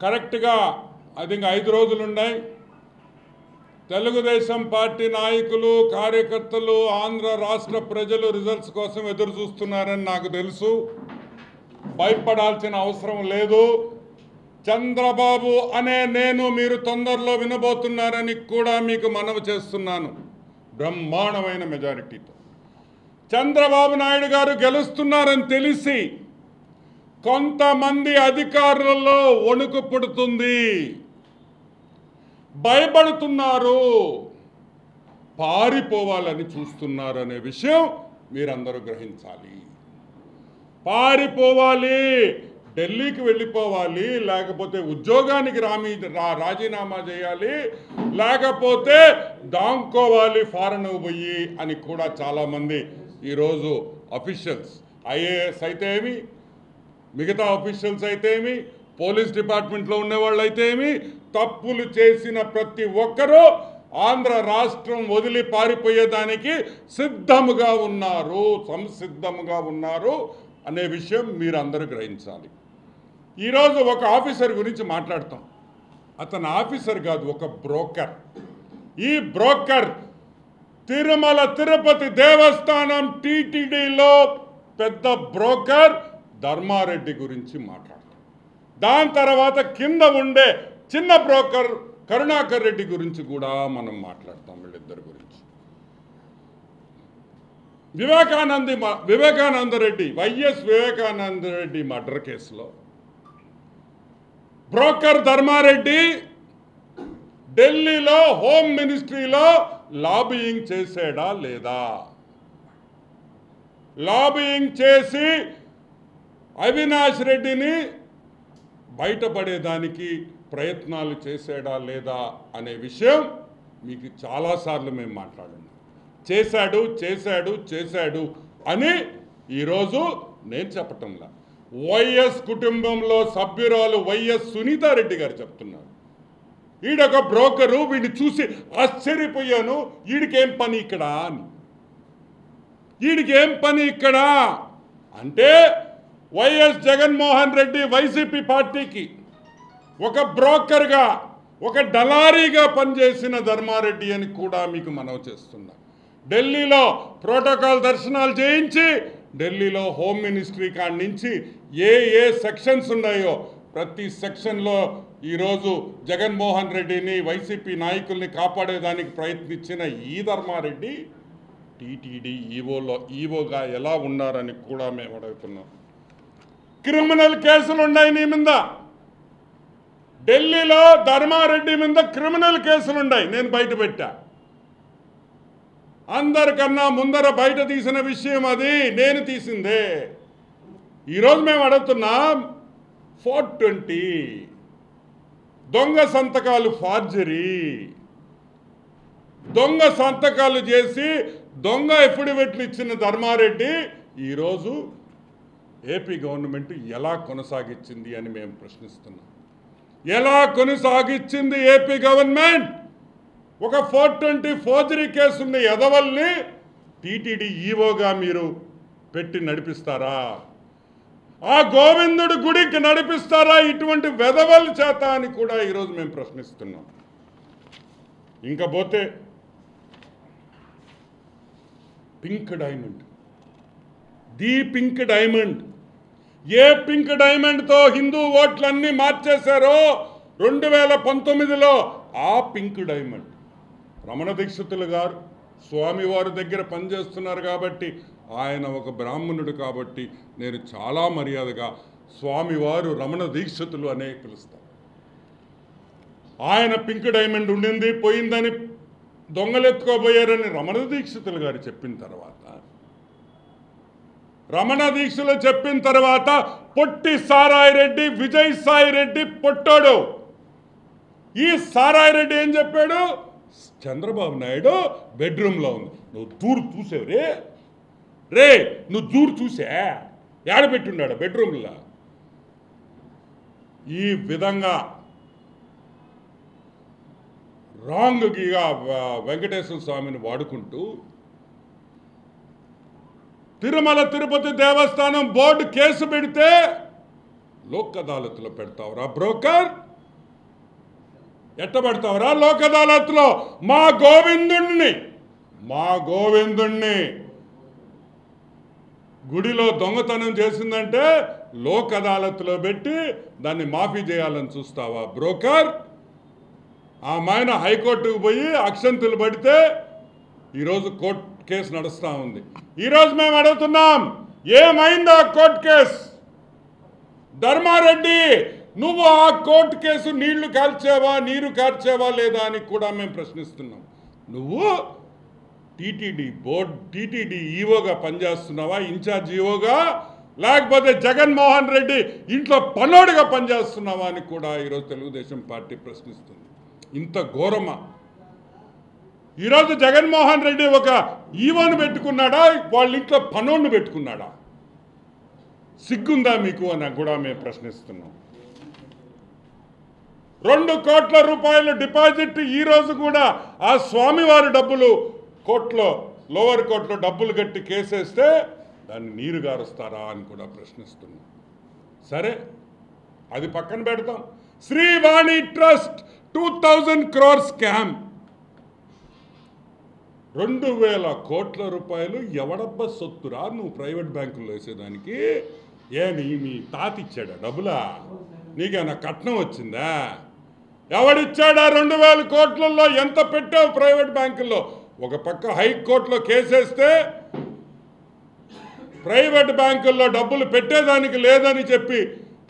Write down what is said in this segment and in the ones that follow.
కరెక్ట్గా అది ఇంకా 5 రోజులు ఉన్నాయి. తెలుగుదేశం పార్టీ నాయకులు, కార్యకర్తలు, ఆంధ్ర రాష్ట్ర ప్రజలు రిజల్ట్స్ కోసం ఎదురు చూస్తున్నారని నాకు తెలుసు. భయపడాల్సిన అవసరం లేదు. చంద్రబాబు అనే నేను మీరు తొందరలో వినబోతున్నారని కూడా మీకు మనవి చేస్తున్నాను. బ్రహ్మాండమైన మెజారిటీతో చంద్రబాబు నాయుడు గారు గెలుస్తున్నారని తెలిసి కొంతమంది అధికారులలో వణుకు పుడుతుంది, భయపడుతున్నారు, పారిపోవాలని చూస్తున్నారనే విషయం మీరందరూ గ్రహించాలి. పారిపోవాలి, ఢిల్లీకి వెళ్ళిపోవాలి, లేకపోతే ఉద్యోగానికి రాజీనామా చేయాలి, లేకపోతే దాంకోవాలి ఫారెన్ పోయి అని కూడా చాలామంది ఈరోజు అఫీషియల్స్, ఐఏఎస్ అయితే ఏమి, మిగతా అఫీషియల్స్ అయితే ఏమి, పోలీస్ డిపార్ట్మెంట్లో ఉండేవాళ్ళు అయితే ఏమి, తప్పులు చేసిన ప్రతి ఒక్కరూ ఆంధ్ర రాష్ట్రం వదిలి పారిపోయేదానికి సిద్ధముగా ఉన్నారు, సంసిద్ధముగా ఉన్నారు అనే విషయం మీరు అందరూ గ్రహించాలి. ఈరోజు ఒక ఆఫీసర్ గురించి మాట్లాడతాం. అతను ఆఫీసర్ కాదు, ఒక బ్రోకర్. ఈ బ్రోకర్ తిరుమల తిరుపతి దేవస్థానం టీటీడీలో పెద్ద బ్రోకర్ ధర్మారెడ్డి గురించి మాట్లాడతాం. దాని తర్వాత కింద ఉండే చిన్న బ్రోకర్ కరుణాకర్ రెడ్డి గురించి కూడా మనం మాట్లాడతాం. వీళ్ళిద్దరి గురించి వివేకానందరెడ్డి, వైఎస్ వివేకానందరెడ్డి మర్డర్ కేసులో బ్రోకర్ ధర్మారెడ్డి ఢిల్లీలో హోమ్ మినిస్ట్రీలో లాబియింగ్ చేసాడా లేదా, లాబియింగ్ చేసి అవినాష్ రెడ్డిని బయటపడేదానికి ప్రయత్నాలు చేసాడా లేదా అనే విషయం మీకు చాలాసార్లు మేము మాట్లాడున్నాం. చేశాడు చేశాడు చేశాడు అని ఈరోజు నేను చెప్పటంలా, వైఎస్ కుటుంబంలో సభ్యురాలు వైఎస్ సునీతారెడ్డి గారు చెప్తున్నారు. ఈడొక బ్రోకరు, వీడిని చూసి ఆశ్చర్యపోయాను, వీడికేం పని ఇక్కడ అని. వీడికేం పని ఇక్కడ అంటే వైఎస్ జగన్మోహన్ రెడ్డి వైసీపీ పార్టీకి ఒక బ్రోకర్గా, ఒక డలారీగా పనిచేసిన ధర్మారెడ్డి అని కూడా మీకు మనవి చేస్తున్నా. ఢిల్లీలో ప్రోటోకాల్ దర్శనాలు చేయించి ఢిల్లీలో హోమ్ మినిస్ట్రీ కాడి నుంచి ఏ సెక్షన్స్ ఉన్నాయో ప్రతి సెక్షన్లో ఈరోజు జగన్మోహన్ రెడ్డిని, వైసీపీ నాయకుల్ని కాపాడేదానికి ప్రయత్నించిన ఈ ధర్మారెడ్డి టీటీడీ ఈవోగా ఎలా ఉన్నారని కూడా మేము అడుగుతున్నాం. క్రిమినల్ కేసులు ఉన్నాయి నీ మీద. ఢిల్లీలో ధర్మారెడ్డి మీద క్రిమినల్ కేసులు ఉన్నాయి, నేను బయట పెట్టా. అందరికన్నా ముందర బయట తీసిన విషయం అది, నేను తీసిందే. ఈరోజు మేము అడుగుతున్నాం, 420 దొంగ సంతకాలు, ఫార్జరీ, దొంగ సంతకాలు చేసి దొంగ ఎఫిడవిట్లు ఇచ్చిన ధర్మారెడ్డి ఈరోజు ఏపీ గవర్నమెంట్ ఎలా కొనసాగించింది అని మేము ప్రశ్నిస్తున్నాం. ఎలా కొనసాగించింది ఏపీ గవర్నమెంట్? ఒక 420 ఫోర్జరీ కేసు ఉన్న ఎదవల్ని టీటీడీ ఈవోగా మీరు పెట్టి నడిపిస్తారా? ఆ గోవిందుడి గుడికి నడిపిస్తారా ఇటువంటి వెధవల చేత అని కూడా ఈరోజు మేము ప్రశ్నిస్తున్నాం. ఇంకా పోతే pink diamond, the pink diamond, ఏ పింక్ డైమండ్తో హిందూ ఓట్లన్నీ మార్చేశారో 2019లో ఆ పింక్ డైమండ్. రమణ దీక్షితులు గారు స్వామివారి దగ్గర పనిచేస్తున్నారు కాబట్టి, ఆయన ఒక బ్రాహ్మణుడు కాబట్టి నేను చాలా మర్యాదగా స్వామివారు రమణ దీక్షితులు అనే పిలుస్తాను. ఆయన పింక్ డైమండ్ ఉండింది, పోయిందని దొంగలెత్తుకోబోయారని రమణ దీక్షితులు గారు చెప్పిన తర్వాత, రమణ దీక్షలు చెప్పిన తర్వాత పొట్టి సారాయి రెడ్డి, విజయసాయి రెడ్డి పొట్టాడు. ఈ సారాయి రెడ్డి ఏం చెప్పాడు? చంద్రబాబు నాయుడు బెడ్రూమ్లో ఉంది. నువ్వు దూరు చూసావు రే నువ్వు దూరు చూసా, ఏడబెట్టున్నాడు బెడ్రూమ్లో. ఈ విధంగా రాంగ్గా వెంకటేశ్వర స్వామిని వాడుకుంటూ తిరుమల తిరుపతి దేవస్థానం బోర్డు కేసు పెడితే లోక్ అదాలత్లో పెడతావురా బ్రోకర్? ఎట్టబడతావరా లోక్ అదాలత్లో? మా గోవిందుణ్ణి గుడిలో దొంగతనం చేసిందంటే లోక్ అదాలత్లో పెట్టి దాన్ని మాఫీ చేయాలని చూస్తావా బ్రోకర్? ఆ మాయన హైకోర్టుకు పోయి అక్షంతులు పడితే ఈరోజు కోర్టు కేసు నడుస్తూ ఉంది. ఈరోజు మేము అడుగుతున్నాం, ఏమైందా కోర్టు కేసు? ధర్మారెడ్డి, నువ్వు ఆ కోర్టు కేసు నీళ్లు కార్చావా, నీరు కార్చావా లేదా అని కూడా మేము ప్రశ్నిస్తున్నాం. నువ్వు టీటీడీ ఈవోగా పనిచేస్తున్నావా, ఇన్ఛార్జ్ ఈవోగా, లేకపోతే జగన్మోహన్ రెడ్డి ఇంట్లో పనోడుగా పనిచేస్తున్నావా అని కూడా ఈరోజు తెలుగుదేశం పార్టీ ప్రశ్నిస్తుంది. ఇంత ఘోరమా? ఈరోజు జగన్మోహన్ రెడ్డి ఒక ఈవోను పెట్టుకున్నాడా, వాళ్ళ ఇంట్లో పనోడిని పెట్టుకున్నాడా? సిగ్గుందా మీకు అని కూడా మేము ప్రశ్నిస్తున్నాం. 2 కోట్ల రూపాయలు డిపాజిట్ ఈరోజు కూడా ఆ స్వామివారి డబ్బులు లోవర్ కోర్టులో డబ్బులు కట్టి కేసేస్తే దాన్ని నీరు గారుస్తారా అని కూడా ప్రశ్నిస్తున్నాం. సరే, అది పక్కన పెడతాం. శ్రీవాణి ట్రస్ట్ 2000 crore స్కామ్, 2000 కోట్ల రూపాయలు ఎవడబ్బా సొత్తురా నువ్వు ప్రైవేట్ బ్యాంకుల్లో వేసేదానికి? మీ తాత ఇచ్చాడా డబ్బులా? నీకేమైనా కట్నం వచ్చిందా? ఎవడిచ్చాడా? 2000 కోట్లలో ఎంత పెట్టావు ప్రైవేట్ బ్యాంకుల్లో? ఒక పక్క హైకోర్టులో కేసేస్తే ప్రైవేట్ బ్యాంకుల్లో డబ్బులు పెట్టేదానికి లేదని చెప్పి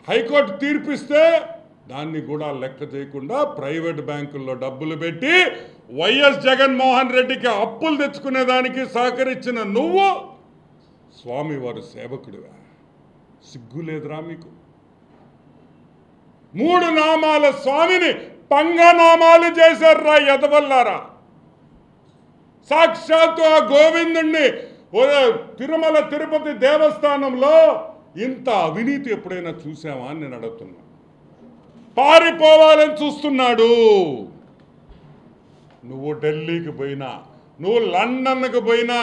హైకోర్టు తీర్పిస్తే దాన్ని కూడా లెక్క చేయకుండా ప్రైవేట్ బ్యాంకుల్లో డబ్బులు పెట్టి వైఎస్ జగన్మోహన్ రెడ్డికి అప్పులు తెచ్చుకునేదానికి సహకరించిన నువ్వు స్వామివారి సేవకుడివా? సిగ్గులేదురా మీకు? 3 నామాల స్వామిని పంగనామాలు చేశారా ఎదవల్లారా? సాక్షాత్తు ఆ గోవిందుణ్ణి తిరుమల తిరుపతి దేవస్థానంలో ఇంత అవినీతి ఎప్పుడైనా చూసావా అని నేను అడుగుతున్నా. పారిపోవాలని చూస్తున్నాడు. నువ్వు ఢిల్లీకి పోయినా, నువ్వు లండన్కి పోయినా,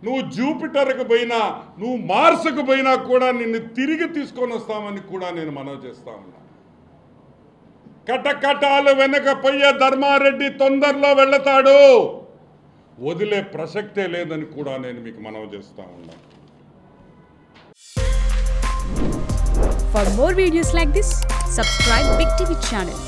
నువ్వు జూపిటర్కి పోయినా, నువ్వు మార్స్కు పోయినా కూడా నిన్ను తిరిగి తీసుకొని వస్తామని కూడా నేను మనవి చేస్తా ఉన్నా. కటకటాలు వెనక పోయే ధర్మారెడ్డి తొందరలో వెళతాడు, వదిలే ప్రసక్తే లేదని కూడా నేను మీకు మనవి చేస్తా ఉన్నా. For more videos like this, subscribe Big TV channel.